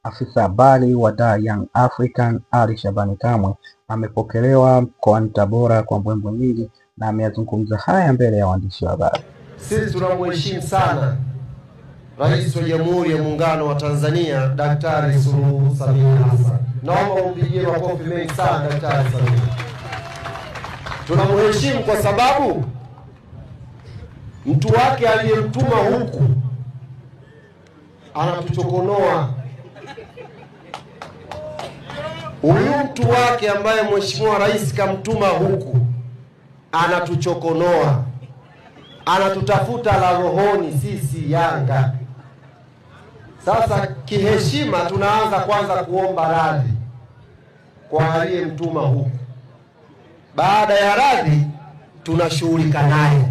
Afisa habari wa Dar Young African Ali Shabani Kamwe amepokelewa mkoani Tabora kwa mbwembwe nyingi na ameyazungumza haya mbele ya waandishi wa habari. Sisi tunamheshimu sana Rais wa Jamhuri ya Muungano wa Tanzania Daktari Suluhu Samia Hassan. Naomba umpigie makofi mengi sana Daktari Samia. Tunamheshimu kwa sababu mtu wake aliyemtuma huku anatuchokonoa. Huyu mtu wake ambaye Mheshimiwa Rais kamtuma huku anatuchokonoa, anatutafuta la rohoni sisi Yanga. Sasa kiheshima tunaanza kwanza kuomba radhi kwa aliyemtuma huku. Baada ya radhi tunashughulika naye.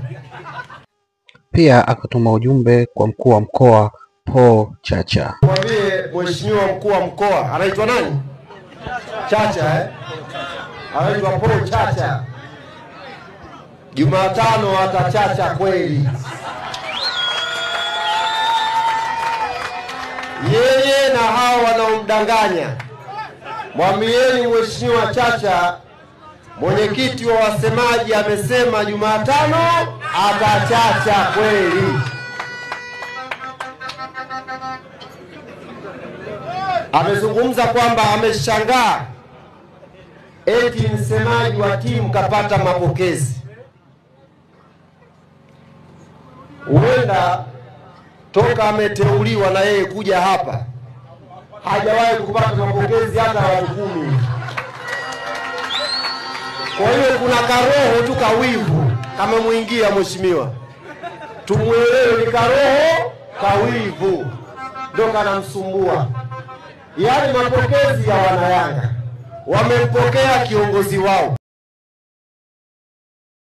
Pia akatuma ujumbe kwa mkuu wa mkoa Paul Chacha. Mwambie Mheshimiwa mkuu wa mkoa anaitwa nani? Chacha anaitwa Paul Chacha. Jumatano atachacha kweli. Yeye na hao wanaomdanganya. Mwambieni Mheshimiwa Chacha, mwenyekiti wa wasemaji amesema Jumatano atachacha kweli. Amezungumza kwamba ameshangaa eti msemaji wa timu kapata mapokezi. Huenda toka ameteuliwa na yeye kuja hapa hajawahi kupata mapokezi hata watu 10. Kwa hiyo kuna karoho tu kawivu kama muingia mheshimiwa. Tumuelewe, ni karoho kawivu ndio kanamsumbua. Yaani mapokezi ya wanayanga wamempokea kiongozi wao.